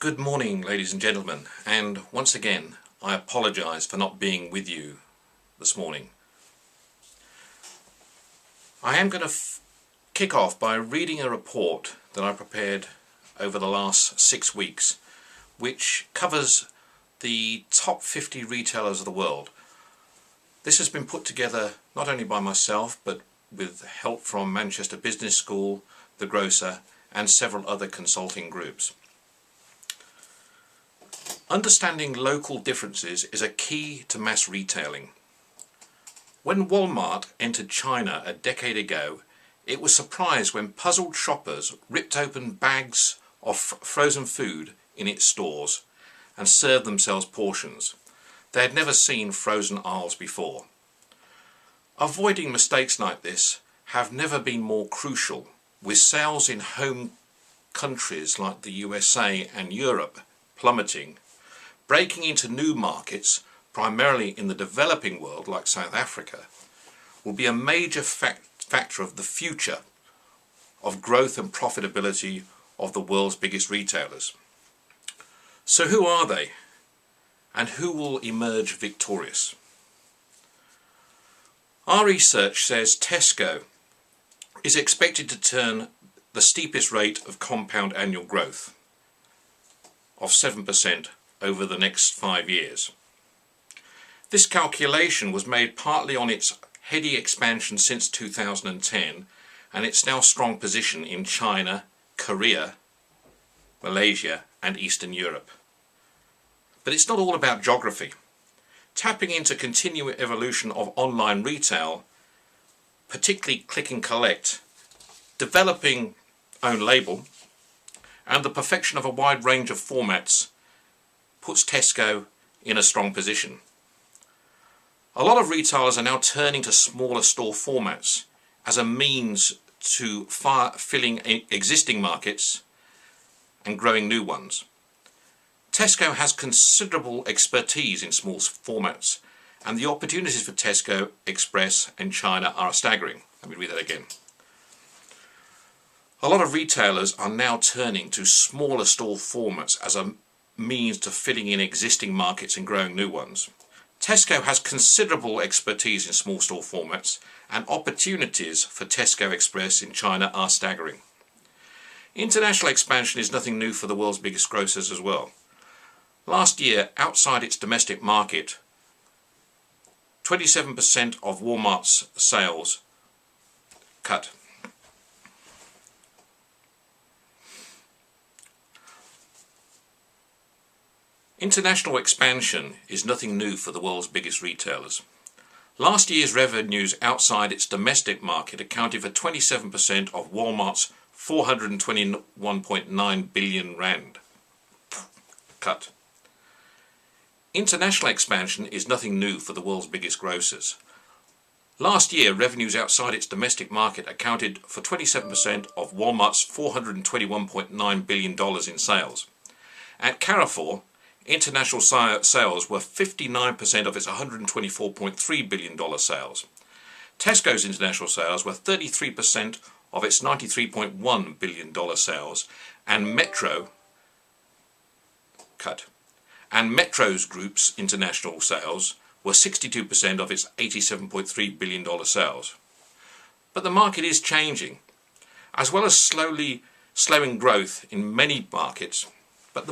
Good morning, ladies and gentlemen, and once again I apologise for not being with you this morning. I am going to kick off by reading a report that I prepared over the last 6 weeks, which covers the top 50 retailers of the world. This has been put together not only by myself but with help from Manchester Business School, The Grocer and several other consulting groups. Understanding local differences is a key to mass retailing. When Walmart entered China a decade ago, it was surprised when puzzled shoppers ripped open bags of frozen food in its stores and served themselves portions. They had never seen frozen aisles before. Avoiding mistakes like this have never been more crucial, with sales in home countries like the USA and Europe plummeting. Breaking into new markets, primarily in the developing world like South Africa, will be a major factor of the future of growth and profitability of the world's biggest retailers. So who are they, and who will emerge victorious? Our research says Tesco is expected to turn the steepest rate of compound annual growth of 7% over the next 5 years. This calculation was made partly on its heady expansion since 2010 and its now strong position in China, Korea, Malaysia and Eastern Europe. But it's not all about geography. Tapping into continuing evolution of online retail, particularly click and collect, developing own label and the perfection of a wide range of formats puts Tesco in a strong position. A lot of retailers are now turning to smaller store formats as a means to filling existing markets and growing new ones. Tesco has considerable expertise in small formats, and the opportunities for Tesco Express in China are staggering. Let me read that again. A lot of retailers are now turning to smaller store formats as a means to filling in existing markets and growing new ones. Tesco has considerable expertise in small store formats, and opportunities for Tesco Express in China are staggering. International expansion is nothing new for the world's biggest grocers as well. Last year, outside its domestic market, 27% of Walmart's sales cut. International expansion is nothing new for the world's biggest retailers. Last year's revenues outside its domestic market accounted for 27% of Walmart's 421.9 billion rand cut. International expansion is nothing new for the world's biggest grocers. Last year, revenues outside its domestic market accounted for 27% of Walmart's $421.9 billion in sales. At Carrefour, international sales were 59% of its $124.3 billion sales. Tesco's international sales were 33% of its $93.1 billion sales, and Metro's group's international sales were 62% of its $87.3 billion sales. But the market is changing, as well as slowing growth in many markets. But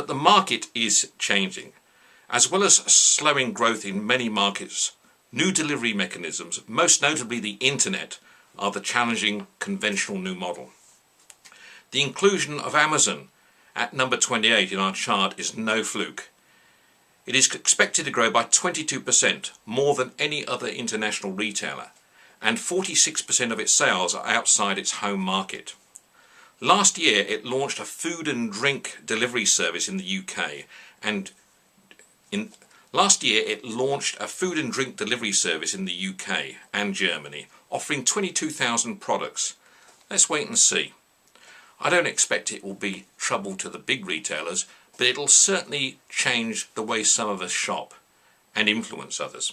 the market is changing. As well as slowing growth in many markets, new delivery mechanisms, most notably the internet, are the challenging conventional new model. The inclusion of Amazon at number 28 in our chart is no fluke. It is expected to grow by 22%, more than any other international retailer, and 46% of its sales are outside its home market. Last year it launched a food and drink delivery service in the UK and Germany, offering 22,000 products. Let's wait and see. I don't expect it will be trouble to the big retailers, but it'll certainly change the way some of us shop and influence others.